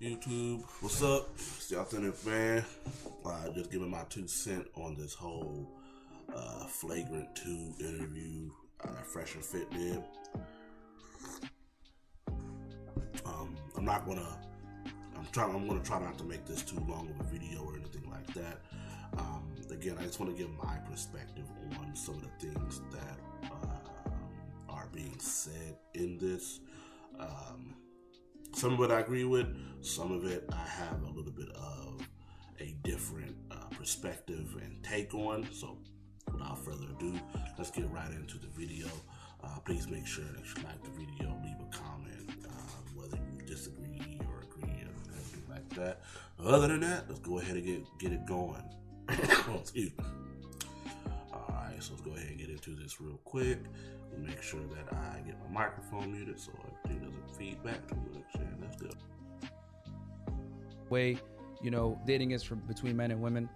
YouTube, what's up? It's the Authentic Fan. Just giving my 2 cents on this whole Flagrant 2 interview Fresh Fit did. I'm gonna try not to make this too long of a video or anything like that. Again, I just want to give my perspective on some of the things that are being said in this. Some of it I agree with, some of it I have a little bit of a different perspective and take on. So without further ado, let's get right into the video. Please make sure that you like the video, leave a comment, whether you disagree or agree or anything like that. Other than that, let's go ahead and get it going. Excuse me. Alright, so let's go ahead and get into this real quick. Make sure that I get my microphone muted so everything doesn't feed back too much, and that's good. Way, dating is between men and women.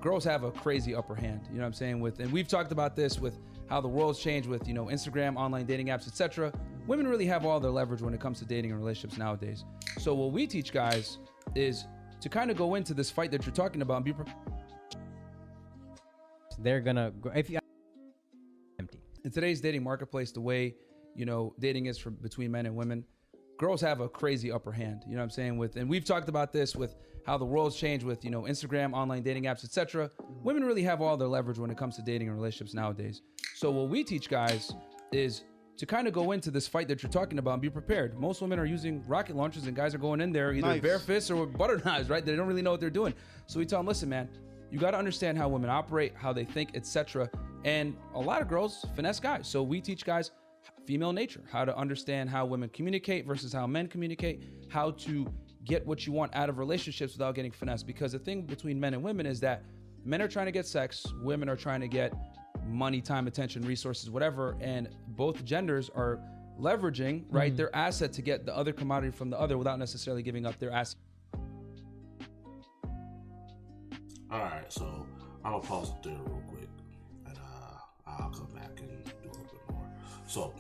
Girls have a crazy upper hand, you know what I'm saying? And we've talked about this with how the world's changed with, Instagram, online dating apps, etc. Women really have all their leverage when it comes to dating and relationships nowadays. So what we teach guys is to kind of go into this fight that you're talking about and be prepared. They're gonna go if you empty. In today's dating marketplace, the way, dating is between men and women, girls have a crazy upper hand, you know what I'm saying? And we've talked about this with how the world's changed with, Instagram, online dating apps, etc. Women really have all their leverage when it comes to dating and relationships nowadays. So what we teach guys is to kind of go into this fight that you're talking about and be prepared. Most women are using rocket launchers and guys are going in there either bare fists or with butter knives, right? They don't really know what they're doing. So we tell them, listen, man, you got to understand how women operate, how they think, etc. And a lot of girls finesse guys. So we teach guys female nature, how to understand how women communicate versus how men communicate, how to get what you want out of relationships without getting finessed. Because the thing between men and women is that men are trying to get sex, women are trying to get money, time, attention, resources, whatever. And both genders are leveraging, right, their asset to get the other commodity from the other without necessarily giving up their asset. All right, so I'm gonna pause it there real quick, and I'll come back and do a little bit more. So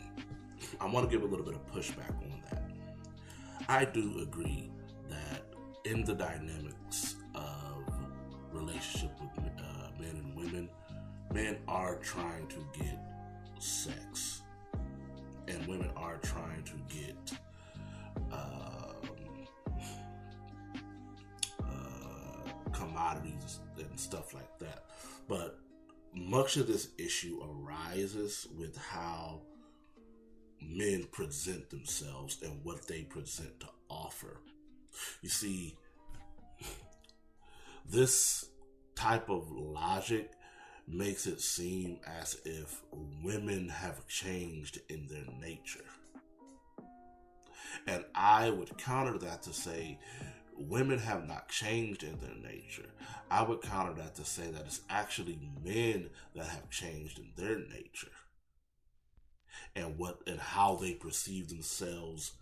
I want to give a little bit of pushback on that. I do agree that in the dynamics of relationship with men and women, men are trying to get sex, and women are trying to get commodities and stuff like that. But much of this issue arises with how men present themselves and what they present to offer. You see, this type of logic makes it seem as if women have changed in their nature. And I would counter that to say women have not changed in their nature. I would counter that to say that it's actually men that have changed in their nature, and how they perceive themselves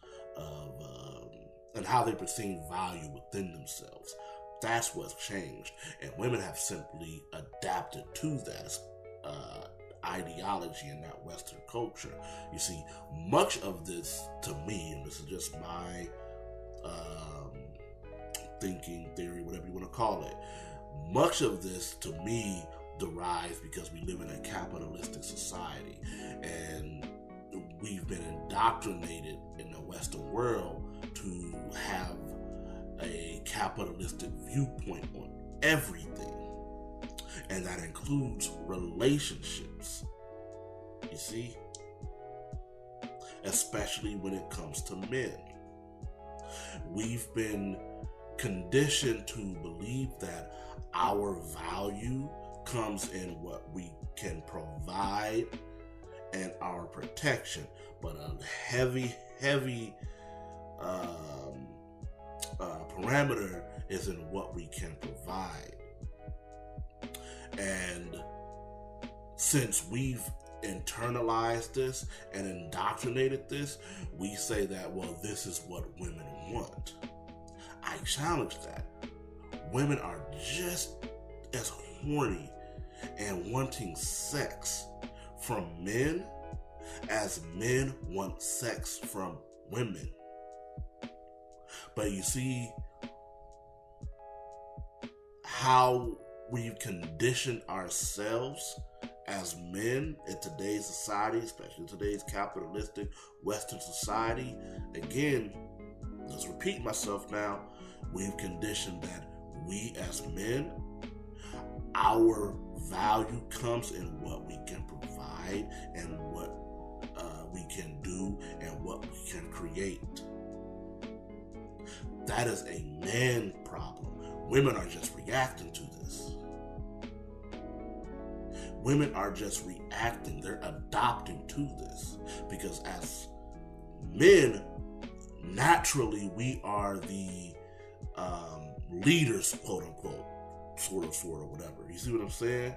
and how they perceive value within themselves. That's what's changed, and women have simply adapted to that ideology in that Western culture. You see, much of this, to me, and this is just my thinking theory, whatever you want to call it, much of this to me derives because we live in a capitalistic society, and we've been indoctrinated in the Western world to have a capitalistic viewpoint on everything, and that includes relationships, you see, especially when it comes to men. We've been conditioned to believe that our value comes in what we can provide and our protection, but a heavy parameter is in what we can provide. And since we've internalized this and indoctrinated this, we say that, well, this is what women want. I challenge that. Women are just as horny and wanting sex from men as men want sex from women. But you see, how we've conditioned ourselves as men in today's society, especially in today's capitalistic Western society. Again, let's repeat myself now. We've conditioned that we as men, our value comes in what we can provide and what we can do and what we can create. That is a man problem. Women are just reacting to this. Women are just reacting. They're adopting to this. Because as men, naturally, we are the leaders, quote unquote, sort of, whatever. You see what I'm saying?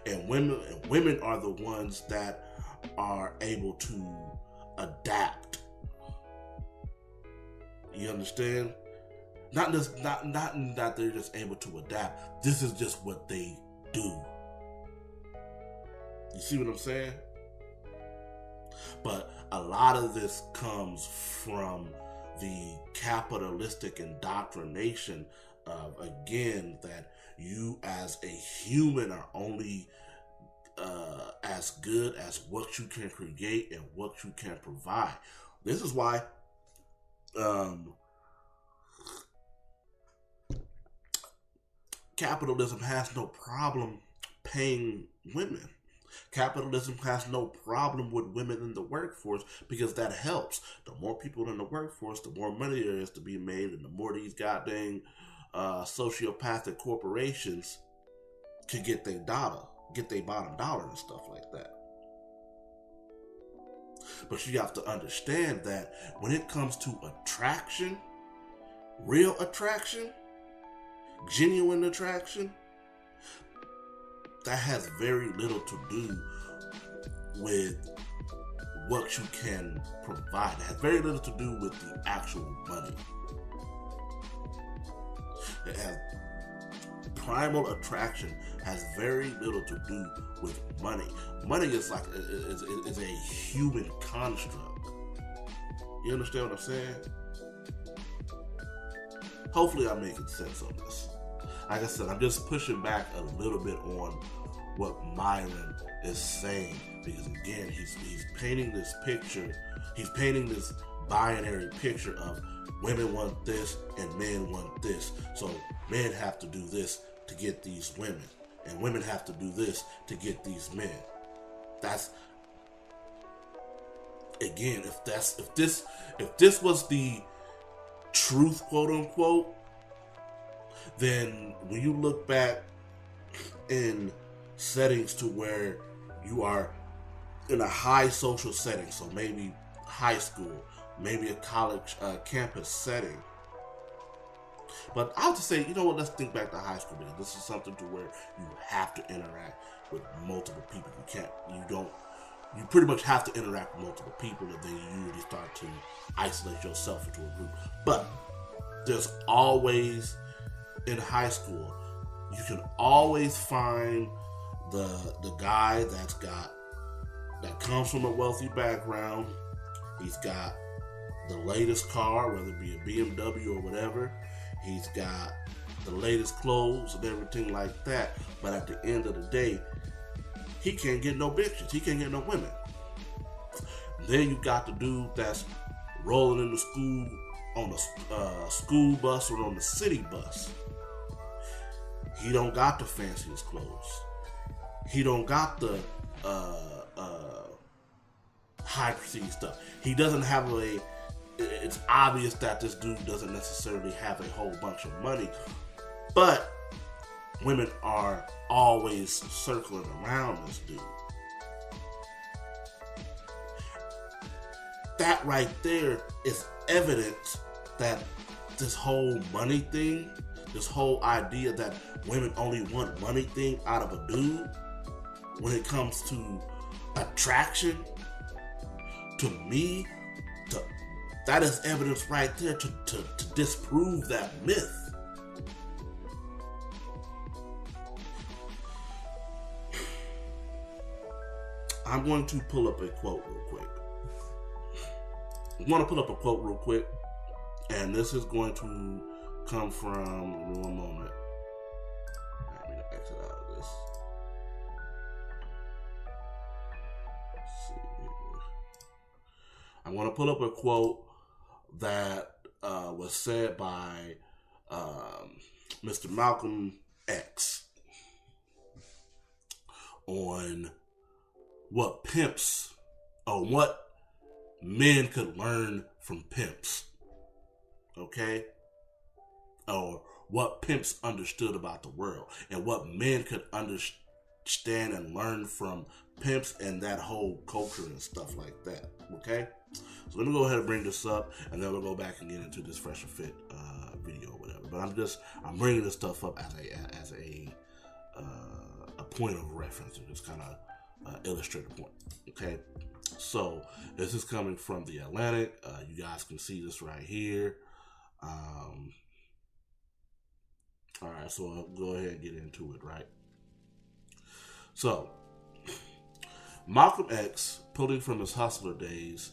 And women are the ones that are able to adapt. You understand? Not that they're just able to adapt. This is just what they do. You see what I'm saying? But a lot of this comes from the capitalistic indoctrination of, again, that you as a human are only as good as what you can create and what you can provide. This is why capitalism has no problem paying women. Capitalism has no problem with women in the workforce because that helps. The more people in the workforce, the more money there is to be made, and the more these goddamn sociopathic corporations can get their bottom dollar and stuff like that. But you have to understand that when it comes to attraction, real attraction, genuine attraction, that has very little to do with what you can provide. It has very little to do with the actual money. It has primal attraction has very little to do with money. Money is like is a human construct. You understand what I'm saying? Hopefully I'm making sense on this. Like I said, I'm just pushing back a little bit on what Myron is saying, because again, he's painting this picture. He's painting this binary picture of women want this and men want this. So men have to do this to get these women, and women have to do this to get these men. That's, again, if this was the truth, quote unquote, then when you look back in settings to where you are in a high social setting, so maybe high school, maybe a college campus setting. But I would just say, you know what, let's think back to high school, because this is something to where you have to interact with multiple people. You pretty much have to interact with multiple people, and then you usually start to isolate yourself into a group. But there's always, in high school, you can always find the guy that comes from a wealthy background. He's got the latest car, whether it be a BMW or whatever. He's got the latest clothes and everything like that. But at the end of the day, he can't get no bitches. He can't get no women. Then you got the dude that's rolling into school on a school bus or on the city bus. He don't got the fanciest clothes. He don't got the high prestige stuff. He doesn't have it's obvious that this dude doesn't necessarily have a whole bunch of money, but women are always circling around this dude. That right there is evidence that this whole money thing, this whole idea that women only want money thing out of a dude, when it comes to attraction, to me, that is evidence right there to disprove that myth. I'm going to pull up a quote real quick. And this is going to come from, give me one moment. I want to pull up a quote that was said by Mr. Malcolm X on what men could learn from pimps. Okay? Or what pimps understood about the world and what men could understand and learn from pimps and that whole culture and stuff like that. Okay? So let me go ahead and bring this up, and then we'll go back and get into this Fresh Fit video or whatever. But I'm bringing this stuff up as a point of reference to just kind of illustrate a point. Okay, so this is coming from the Atlantic. You guys can see this right here. All right, so I'll go ahead and get into it. Right. So Malcolm X, pulling from his hustler days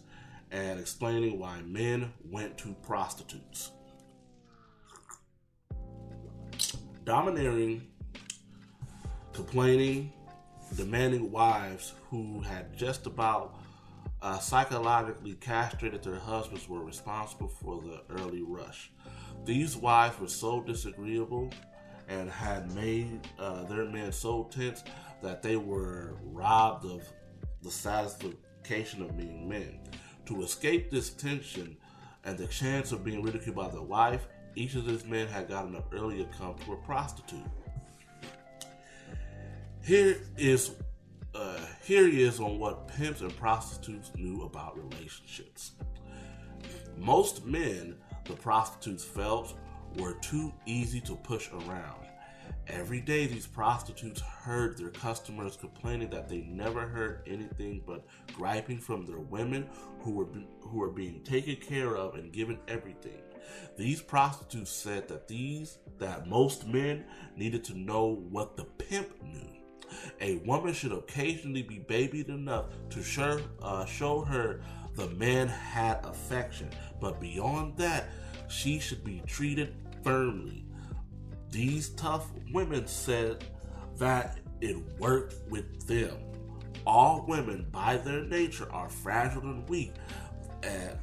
and explaining why men went to prostitutes. Domineering, complaining, demanding wives who had just about psychologically castrated their husbands were responsible for the early rush. These wives were so disagreeable and had made their men so tense that they were robbed of the satisfaction of being men. To escape this tension and the chance of being ridiculed by their wife, each of these men had gotten up early to come to a prostitute. Here he is on what pimps and prostitutes knew about relationships. Most men the prostitutes felt were too easy to push around. Every day these prostitutes heard their customers complaining that they never heard anything but griping from their women who were being taken care of and given everything. These prostitutes said that most men needed to know what the pimp knew. A woman should occasionally be babied enough to show her the man had affection, but beyond that, she should be treated firmly. These tough women said that it worked with them. All women, by their nature, are fragile and weak, and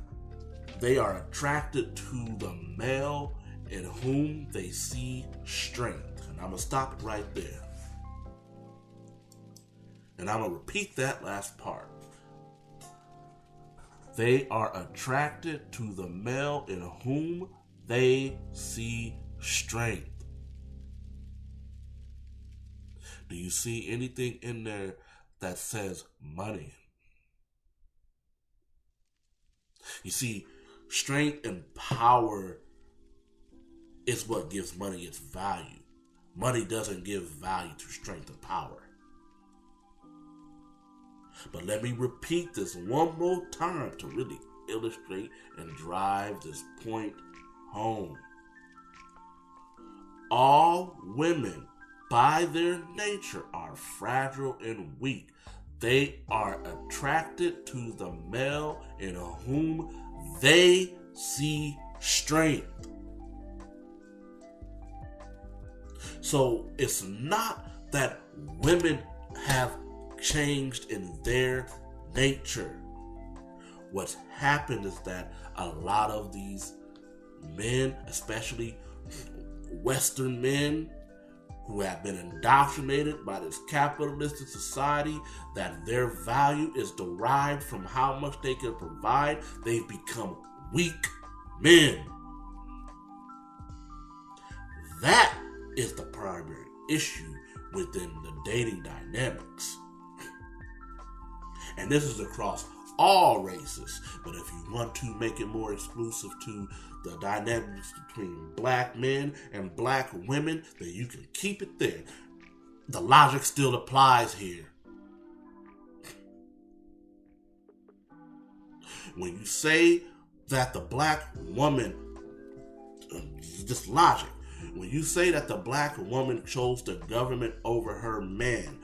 they are attracted to the male in whom they see strength. And I'm going to stop it right there. And I'm going to repeat that last part. They are attracted to the male in whom they see strength. Do you see anything in there that says money? You see, strength and power is what gives money its value. Money doesn't give value to strength and power. But let me repeat this one more time to really illustrate and drive this point home. All women, by their nature, are fragile and weak. They are attracted to the male in whom they see strength. So it's not that women have changed in their nature. What's happened is that a lot of these men, especially Western men, who have been indoctrinated by this capitalistic society that their value is derived from how much they can provide, they've become weak men. That is the primary issue within the dating dynamics. And this is across all races. But if you want to make it more exclusive to the dynamics between black men and black women, then you can keep it there. The logic still applies here. When you say that the black woman, just logic, when you say that the black woman chose the government over her man,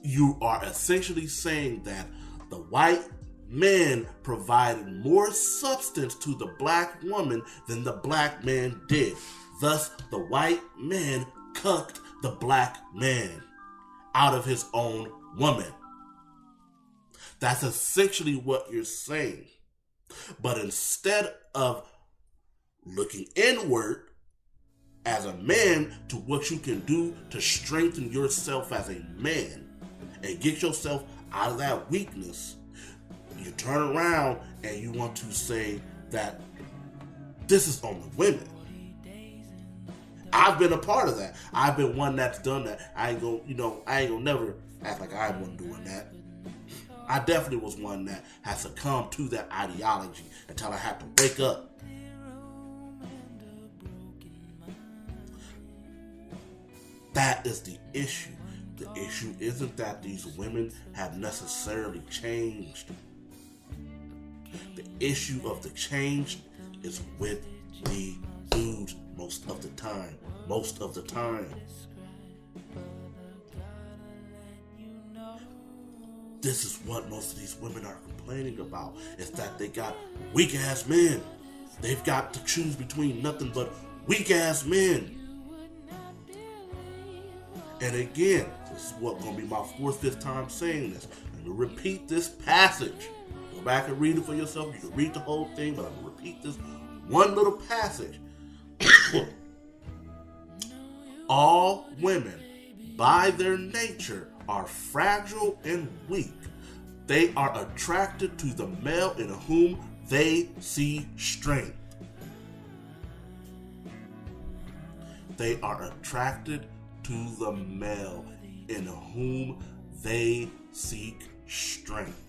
you are essentially saying that the white man provided more substance to the black woman than the black man did. Thus, the white man cucked the black man out of his own woman. That's essentially what you're saying. But instead of looking inward as a man to what you can do to strengthen yourself as a man and get yourself out of that weakness, you turn around and you want to say that this is on the women. I've been a part of that. I've been one that's done that. I ain't gonna never act like I wasn't doing that. I definitely was one that had succumbed to that ideology until I had to wake up. That is the issue. The issue isn't that these women have necessarily changed. The issue of the change is with the dudes most of the time. Most of the time. This is what most of these women are complaining about. Is that they got weak ass men. They've got to choose between nothing but weak ass men. And again, this is what's going to be my 4th, 5th time saying this. I'm going to repeat this passage. Go back and read it for yourself. You can read the whole thing, but I'm going to repeat this one little passage. All women, by their nature, are fragile and weak. They are attracted to the male in whom they see strength. They are attracted to the male in whom they seek strength.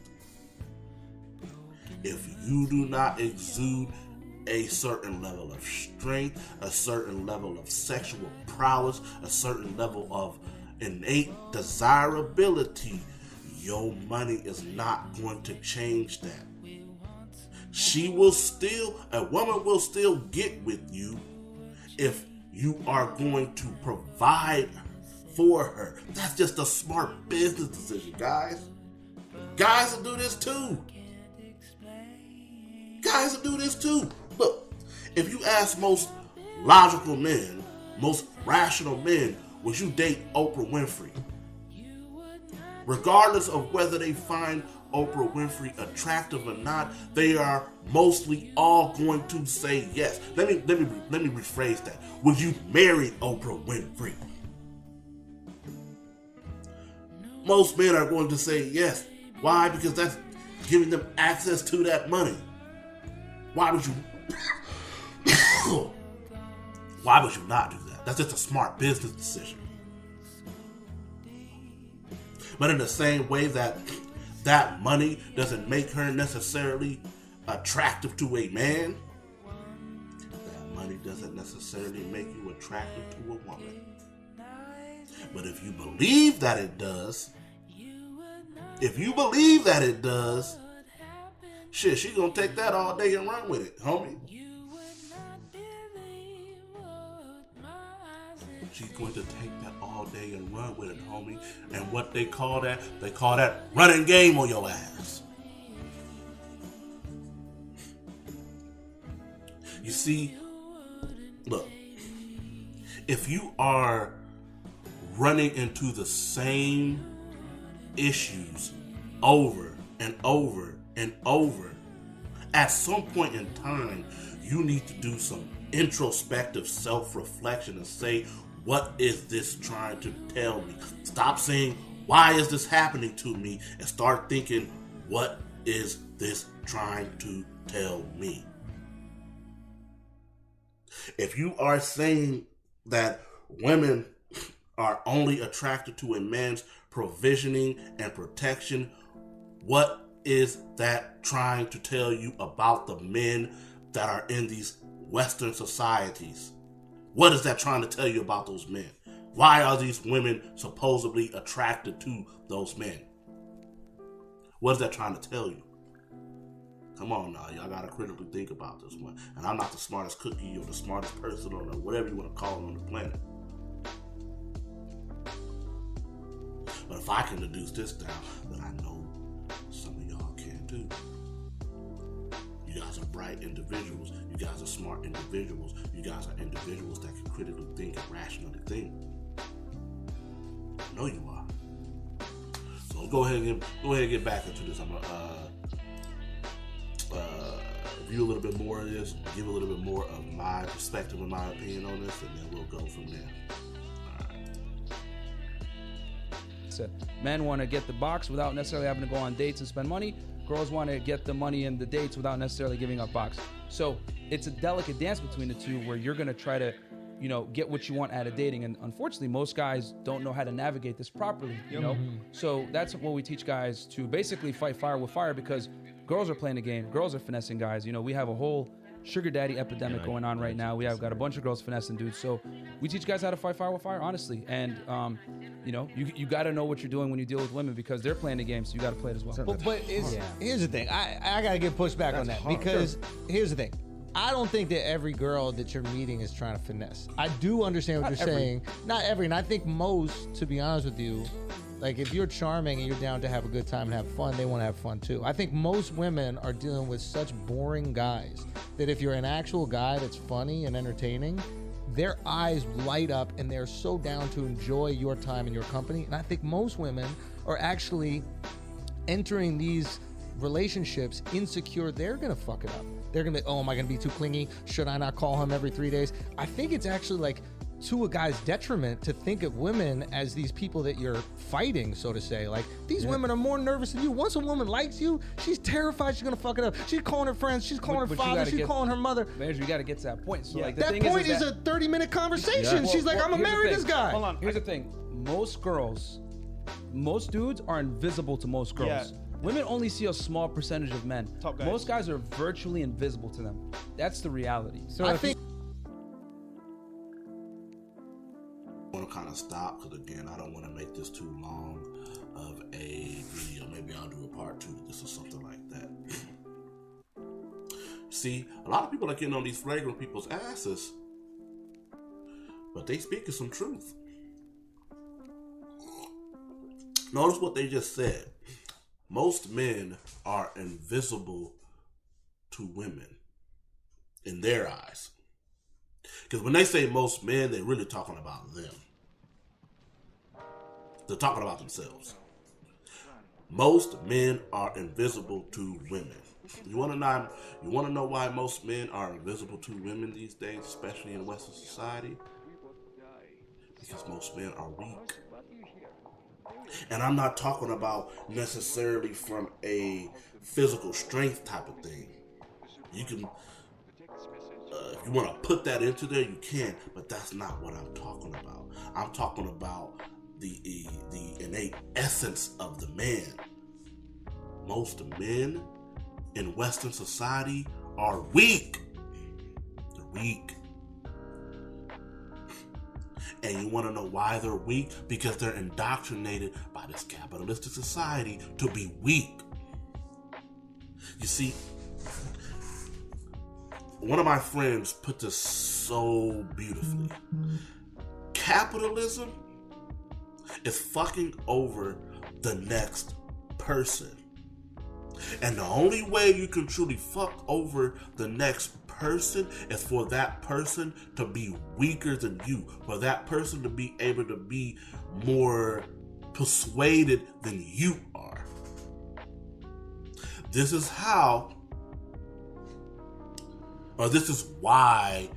If you do not exude a certain level of strength, a certain level of sexual prowess, a certain level of innate desirability, your money is not going to change that. A woman will still get with you if you are going to provide for her. That's just a smart business decision, guys. Guys will do this too. Guys will do this too. Look, if you ask most logical men, most rational men, would you date Oprah Winfrey? Regardless of whether they find Oprah Winfrey attractive or not, they are mostly all going to say yes. Let me rephrase that. Would you marry Oprah Winfrey? Most men are going to say yes. Why? Because that's giving them access to that money. Why would you not do that? That's just a smart business decision. But in the same way that money doesn't make her necessarily attractive to a man, that money doesn't necessarily make you attractive to a woman. But if you believe that it does, shit, she's gonna take that all day and run with it, homie. She's going to take that all day and run with it, homie. And what they call that running game on your ass. You see, look, if you are running into the same issues over and over and over, at some point in time, you need to do some introspective self-reflection and say, what is this trying to tell me? Stop saying, why is this happening to me? And start thinking, what is this trying to tell me? If you are saying that women are only attracted to a man's provisioning and protection, what is that trying to tell you about the men that are in these Western societies? What is that trying to tell you about those men? Why are these women supposedly attracted to those men? What is that trying to tell you? Come on now, y'all gotta critically think about this one. And I'm not the smartest cookie or the smartest person or whatever you want to call it on the planet. But if I can reduce this down, then I know some of y'all can too. You guys are bright individuals. You guys are smart individuals. You guys are individuals that can critically think and rationally think. I know you are. So go ahead and get back into this. I'm gonna review a little bit more of this, give a little bit more of my perspective and my opinion on this, and then we'll go from there. Men want to get the box without necessarily having to go on dates and spend money. Girls want to get the money and the dates without necessarily giving up box. So it's a delicate dance between the two where you're going to try to, you know, get what you want out of dating. And unfortunately, most guys don't know how to navigate this properly, you know? So that's what we teach guys, to basically fight fire with fire, because girls are playing the game. Girls are finessing guys. You know, we have a whole sugar daddy epidemic going on right now. We have got a bunch of girls finessing dudes. So we teach guys how to fight fire with fire, honestly. And, you know, you got to know what you're doing when you deal with women, because they're playing the game, so you got to play it as well. But here's the thing. I got to get pushed back on that, because here's the thing. I don't think that every girl that you're meeting is trying to finesse. I do understand what you're saying. Not every. And I think most, to be honest with you, like if you're charming and you're down to have a good time and have fun, they want to have fun too. I think most women are dealing with such boring guys that if you're an actual guy that's funny and entertaining, their eyes light up and they're so down to enjoy your time and your company. And I think most women are actually entering these relationships insecure. They're going to fuck it up. They're going to be, oh, am I going to be too clingy? Should I not call him every 3 days? I think it's actually like to a guy's detriment to think of women as these people that you're fighting, so to say. Like, these women are more nervous than you. Once a woman likes you, she's terrified she's going to fuck it up. She's calling her friends. She's calling her father. She's calling her mother. Man, you got to get to that point. So like the that thing point is that a 30-minute conversation. She's like, I'm going to marry this guy. Hold on. Here's the thing. Most girls, most dudes are invisible to most girls. Yeah. Women only see a small percentage of men. Top guys. Most guys are virtually invisible to them. That's the reality. So I think I want to kind of stop, because again, I don't want to make this too long of a video. Maybe I'll do a part 2 to this or something like that. See, a lot of people are getting on these flagrant people's asses, but they speaking some truth. Notice what they just said. Most men are invisible to women in their eyes. Because when they say most men, they're really talking about them. They're talking about themselves. Most men are invisible to women. You want to know why most men are invisible to women these days, especially in Western society? Because most men are weak. And I'm not talking about necessarily from a physical strength type of thing. You can, if you want to put that into there, you can, but that's not what I'm talking about. I'm talking about the innate essence of the man. Most men in Western society are weak. They're weak. And you want to know why they're weak? Because they're indoctrinated by this capitalistic society to be weak. You see, one of my friends put this so beautifully. Capitalism is fucking over the next person. And the only way you can truly fuck over the next person is for that person to be weaker than you, for that person to be able to be more persuaded than you are. This is how, or this is why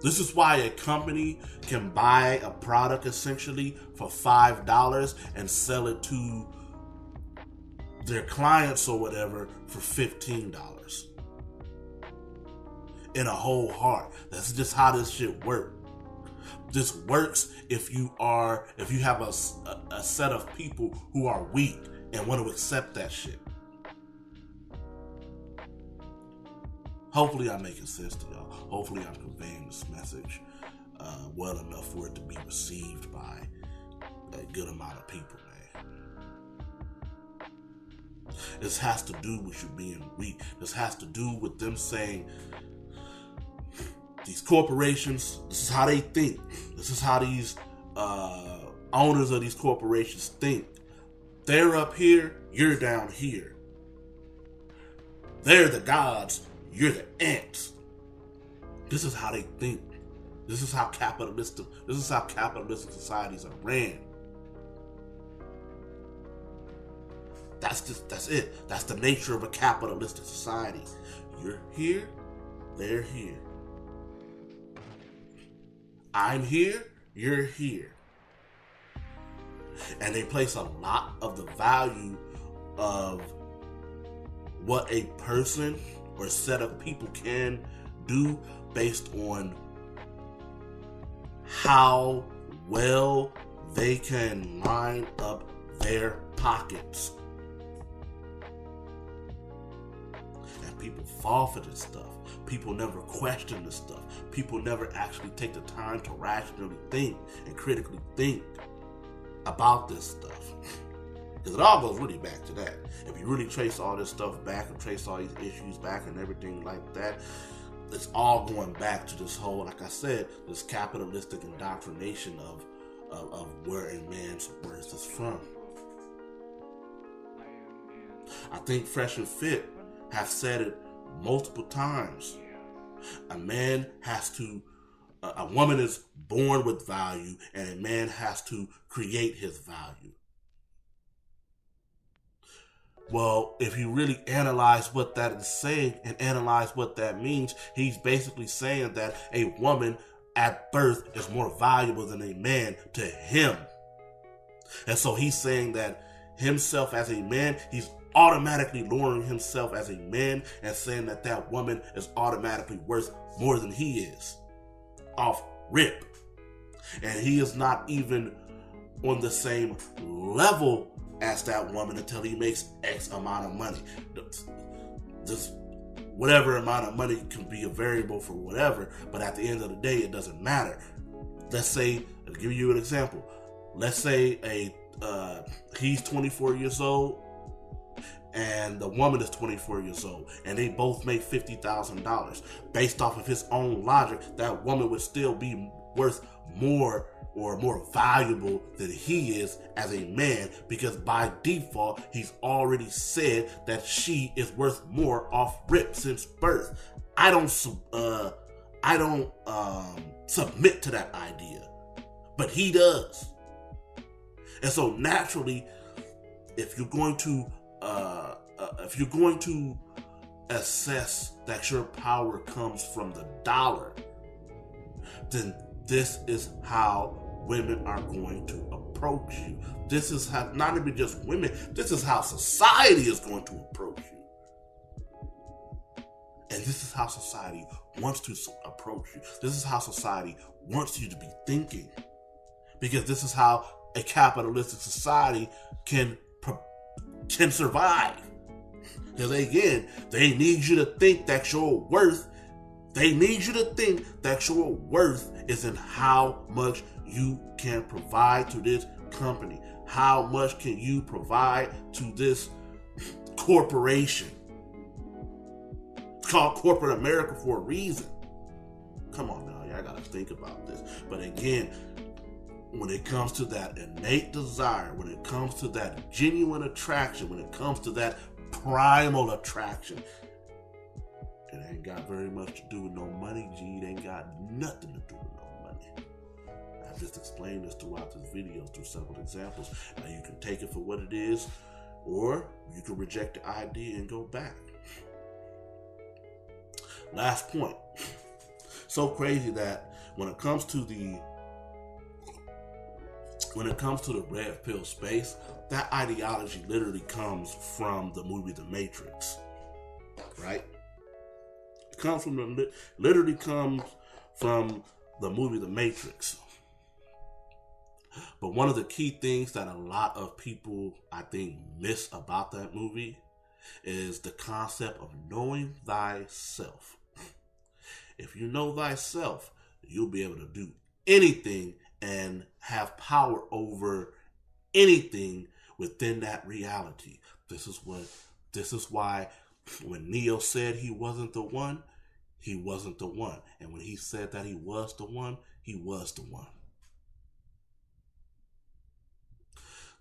a company can buy a product essentially for $5 and sell it to their clients or whatever for $15. In a whole heart. That's just how this shit works. This works if you have a set of people who are weak and want to accept that shit. Hopefully I'm making sense to y'all. Hopefully I'm conveying this message well enough for it to be received by a good amount of people, man. This has to do with you being weak. This has to do with them saying, these corporations, this is how they think. This is how these owners of these corporations think. They're up here, you're down here. They're the gods, you're the ants. This is how they think. This is how capitalistic societies are ran. That's it. That's the nature of a capitalistic society. You're here, they're here. I'm here, you're here. And they place a lot of the value of what a person or set of people can do based on how well they can line up their pockets. And people fall for this stuff. People never question this stuff. People never actually take the time to rationally think and critically think about this stuff. Because it all goes really back to that. If you really trace all this stuff back and trace all these issues back and everything like that, it's all going back to this whole, like I said, this capitalistic indoctrination of where a man's worth is from. I think Fresh and Fit have said it multiple times. A man has to, a woman is born with value, and a man has to create his value. Well, if you really analyze what that is saying and analyze what that means, he's basically saying that a woman at birth is more valuable than a man to him. And so he's saying that himself as a man, he's automatically lowering himself as a man and saying that that woman is automatically worth more than he is. Off rip. And he is not even on the same level as that woman until he makes X amount of money. This whatever amount of money can be a variable for whatever, but at the end of the day, it doesn't matter. Let's say, I'll give you an example. Let's say he's 24 years old and the woman is 24 years old, and they both make $50,000. Based off of his own logic, that woman would still be worth more or more valuable than he is as a man, because by default, he's already said that she is worth more off rip since birth. I don't submit to that idea, but he does. And so naturally, if you're going to assess that your power comes from the dollar, then this is how women are going to approach you. This is how, not even just women, this is how society is going to approach you. And this is how society wants to approach you. This is how society wants you to be thinking. Because this is how a capitalistic society can survive. Because again, they need you to think that your worth is in how much you can provide to this company. How much can you provide to this corporation? It's called corporate America for a reason. Come on now, y'all gotta think about this. But again, when it comes to that innate desire, when it comes to that genuine attraction, when it comes to that primal attraction, it ain't got very much to do with no money, G. It ain't got nothing to do with no money. I've just explained this throughout this video through several examples. Now you can take it for what it is, or you can reject the idea and go back. Last point. So crazy that when it comes to the red pill space, that ideology literally comes from the movie The Matrix, right? It comes from literally comes from the movie The Matrix. But one of the key things that a lot of people, I think, miss about that movie is the concept of knowing thyself. If you know thyself, you'll be able to do anything and have power over anything within that reality. This is why when Neo said he wasn't the one, he wasn't the one. And when he said that he was the one, he was the one.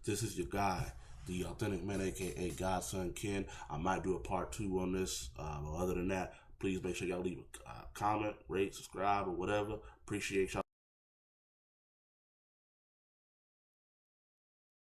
This is your guy, the Authentic Man, aka Godson Ken. I might do a part 2 on this. Other than that, please make sure y'all leave a comment, rate, subscribe, or whatever. Appreciate y'all.